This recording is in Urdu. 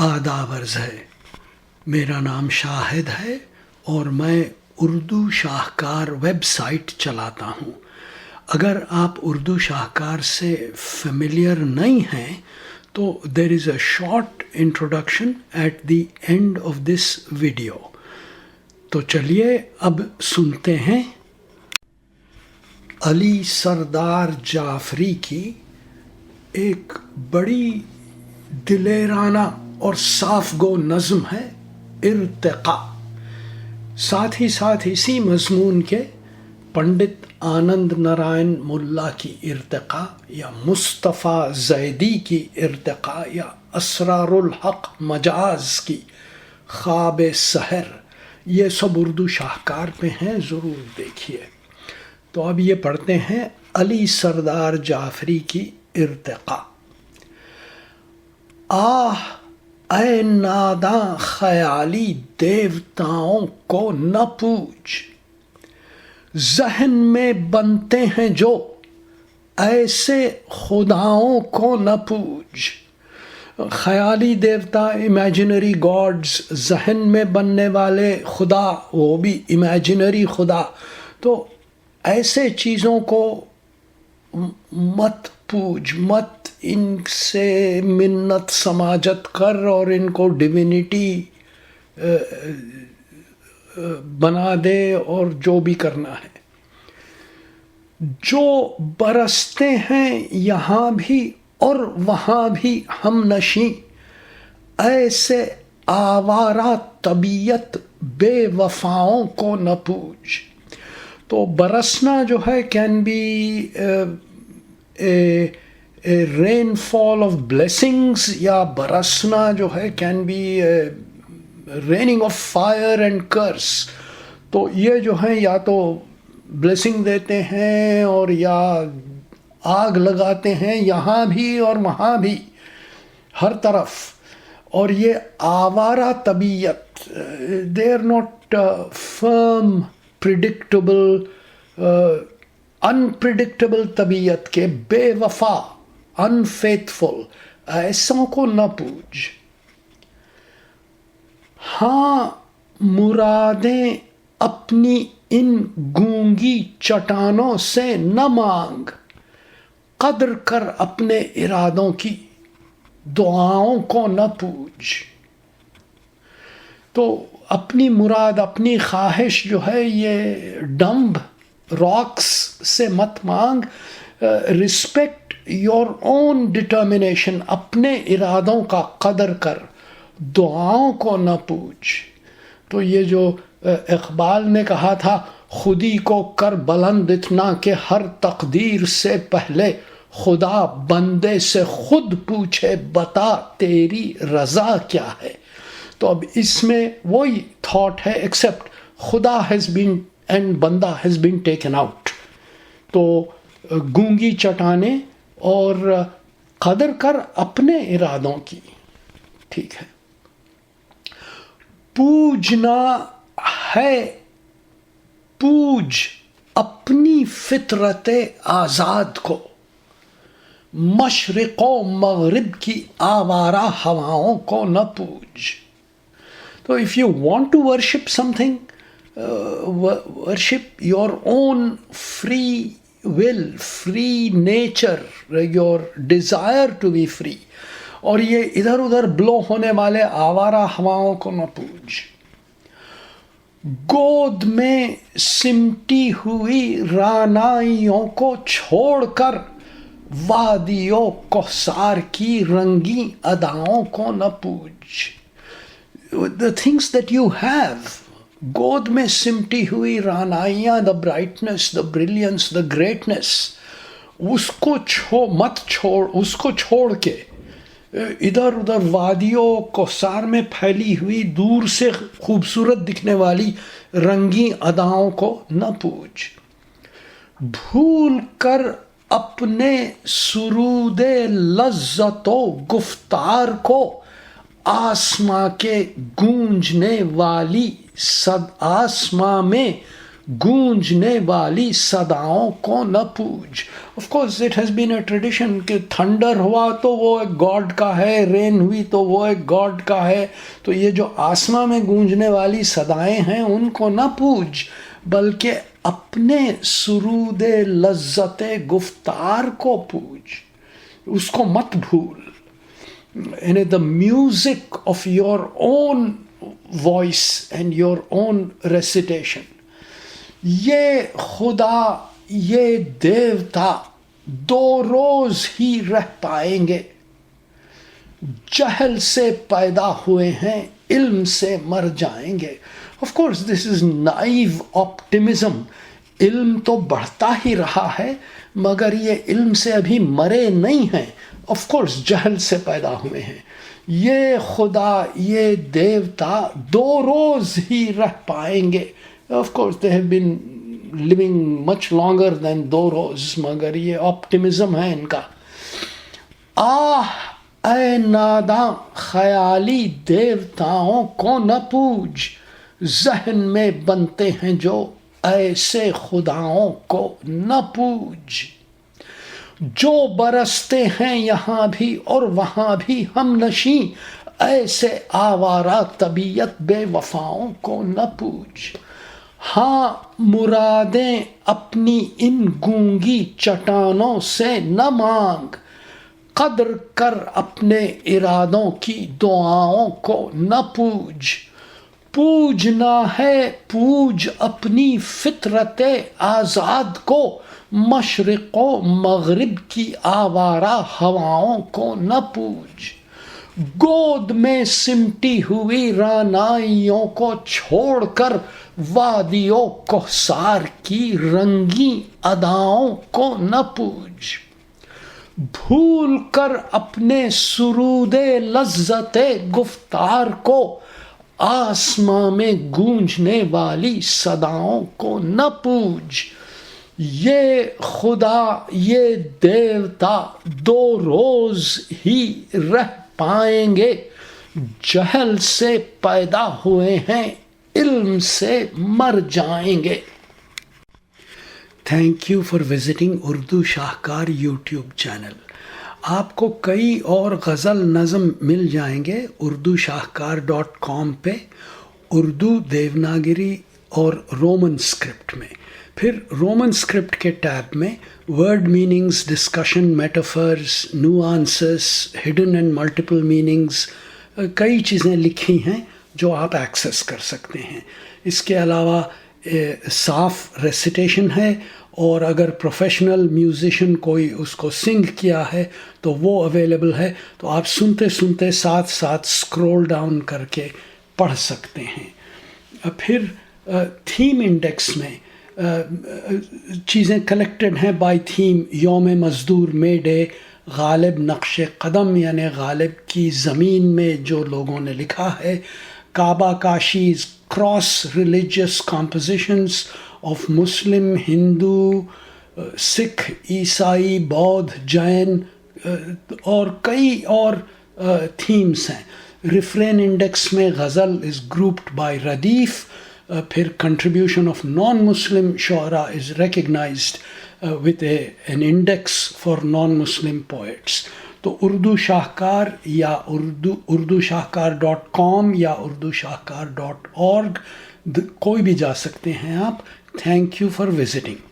آداب عرض ہے. میرا نام شاہد ہے اور میں اردو شاہکار ویب سائٹ چلاتا ہوں. اگر آپ اردو شاہکار سے فیملیئر نہیں ہیں تو there is a short introduction at the end of this video. تو چلیے اب سنتے ہیں. علی سردار جعفری کی ایک بڑی دلیرانہ اور صاف گو نظم ہے ارتقا. ساتھ ہی ساتھ اسی مضمون کے پنڈت آنند نارائن ملا کی ارتقا یا مصطفیٰ زیدی کی ارتقا یا اسرار الحق مجاز کی خواب سحر، یہ سب اردو شاہکار پہ ہیں، ضرور دیکھیے. تو اب یہ پڑھتے ہیں علی سردار جعفری کی ارتقا. آہ اے ناداں خیالی دیوتاؤں کو نہ پوچھ، ذہن میں بنتے ہیں جو ایسے خداؤں کو نہ پوچھ. خیالی دیوتا، امیجنری گاڈز، ذہن میں بننے والے خدا، وہ بھی امیجنری خدا. تو ایسے چیزوں کو مت پوچھ، مت ان سے منت سماجت کر اور ان کو ڈیوینٹی بنا دے اور جو بھی کرنا ہے. جو برستے ہیں یہاں بھی اور وہاں بھی ہم نشیں، ایسے آوارہ طبیعت بے وفاؤں کو نہ پوچھ. تو برسنا جو ہے can be rainfall of blessings, یا برسنا جو ہے can be raining of fire and curse. تو یہ جو ہے یا تو بلیسنگ دیتے ہیں اور یا آگ لگاتے ہیں، یہاں بھی اور وہاں بھی، ہر طرف. اور یہ آوارہ طبیعت، they are not from predictable, unpredictable طبیعت کے بے وفا، انفیتھفل، ایسوں کو نہ پوچھ. ہاں مرادیں اپنی ان گونگی چٹانوں سے نہ مانگ، قدر کر اپنے ارادوں کی، دعاؤں کو نہ پوچھ. تو اپنی مراد، اپنی خواہش جو ہے یہ ڈمب راکس سے مت مانگ. رسپیکٹ یور اون ڈٹرمنیشن، اپنے ارادوں کا قدر کر، دعاؤں کو نہ پوچھ. تو یہ جو اقبال نے کہا تھا، خودی کو کر بلند اتنا کہ ہر تقدیر سے پہلے خدا بندے سے خود پوچھے بتا تیری رضا کیا ہے. تو اب اس میں وہی تھاٹ ہے، ایکسپٹ خدا ہیز بین اینڈ بندہ ہیز بین ٹیکن آؤٹ. تو گونگی چٹانیں اور قدر کر اپنے ارادوں کی. ٹھیک ہے. پوجنا ہے، پوج اپنی فطرت آزاد کو، مشرق و مغرب کی آوارہ ہواؤں کو نہ پوج. تو if you want to worship something, worship your own free will, free nature, your desire to be free. اور یہ ادھر ادھر بلو ہونے والے آوارہ ہواؤں کو نہ پوچھ. گود میں سمٹی ہوئی رعنائیوں کو چھوڑ کر وادیوں کوثر کی رنگی اداؤں کو نہ پوچھ. The things that you have، گود میں سمٹی ہوئی رعنائیاں، the brightness, the brilliance, the greatness، اس کو مت چھوڑ. اس کو چھوڑ کے ادھر ادھر وادیوں کوثر میں پھیلی ہوئی دور سے خوبصورت دکھنے والی رنگی اداؤں کو نہ پوچھ. بھول کر اپنے سرود لذت و گفتار کو، آسماں کے گونجنے والی صد آسماں میں گونجنے والی صداؤں کو نہ پوج. Of course it has been a tradition کہ تھنڈر ہوا تو وہ ایک گاڈ کا ہے, رین ہوئی تو وہ ایک گاڈ کا ہے, تو یہ جو آسمان میں گونجنے والی صدائیں ہیں ان کو نہ پوج, بلکہ اپنے سرود لذت گفتار کو پوج, اس کو مت بھول. یعنی the music of your own voice and your own recitation. یہ خدا, یہ دیوتا 2 روز ہی رہ پائیں گے. جہل سے پیدا ہوئے ہیں, علم سے مر جائیں گے. Of course this is naive optimism. علم تو بڑھتا ہی رہا ہے مگر یہ علم سے ابھی مرے نہیں ہیں. آف کورس جہل سے پیدا ہوئے ہیں. یہ خدا, یہ دیوتا 2 روز ہی رہ پائیں گے. Of course they have been living much longer than 2 روز, مگر یہ آپٹمزم ہے ان کا. اے ناداں خیالی دیوتاؤں کو نہ پوج, ذہن میں بنتے ہیں جو ایسے خداؤں کو نہ پوج. جو برستے ہیں یہاں بھی اور وہاں بھی ہم نشیں, ایسے آوارہ طبیعت بے وفاؤں کو نہ پوج. ہاں مرادیں اپنی ان گونگی چٹانوں سے نہ مانگ, قدر کر اپنے ارادوں کی دعاؤں کو نہ پوج. پوجنا ہے پوج اپنی فطرت آزاد کو, مشرق و مغرب کی آوارہ ہواؤں کو نہ پوج. گود میں سمٹی ہوئی رعنائیوں کو چھوڑ کر وادی و کوثر کی رنگی اداؤں کو نہ پوج. بھول کر اپنے سرود لذت گفتار کو, آسماں میں گونجنے والی صداؤں کو نہ پوج. یہ خدا, یہ دیوتا 2 روز ہی رہ پائیں گے. جہل سے پیدا ہوئے ہیں, علم سے مر جائیں گے. Thank you for visiting Urdu شاہکار یوٹیوب چینل. آپ کو کئی اور غزل نظم مل جائیں گے urdushahkar.com پہ, اردو دیوناگری اور رومن اسکرپٹ میں. پھر رومن اسکرپٹ کے ٹیب میں word meanings, discussion, metaphors, nuances, hidden and multiple meanings, کئی چیزیں لکھی ہیں جو آپ ایکسیس کر سکتے ہیں. اس کے علاوہ صاف ریسیٹیشن ہے, اور اگر پروفیشنل میوزیشین کوئی اس کو سنگ کیا ہے تو وہ اویلیبل ہے, تو آپ سنتے سنتے ساتھ ساتھ اسکرول ڈاؤن کر کے پڑھ سکتے ہیں. پھر تھیم انڈیکس میں چیزیں کلیکٹڈ ہیں بائی تھیم. یوم مزدور, مے ڈے, غالب نقش قدم یعنی غالب کی زمین میں جو لوگوں نے لکھا ہے, کعبہ کاشیز, کراس ریلیجیس کمپوزیشنز آف مسلم, ہندو, سکھ, عیسائی, بودھ, جین, اور کئی اور تھیمز ہیں. ریفرین انڈیکس میں غزل از گروپڈ بائی ردیف. پھر کنٹریبیوشن آف نان مسلم شعراء از recognised with an index for non-Muslim poets. تو اردو شاہکار یا اردو شاہکار.com یا urdushahkar.org کوئی بھی جا سکتے ہیں آپ. Thank you for visiting.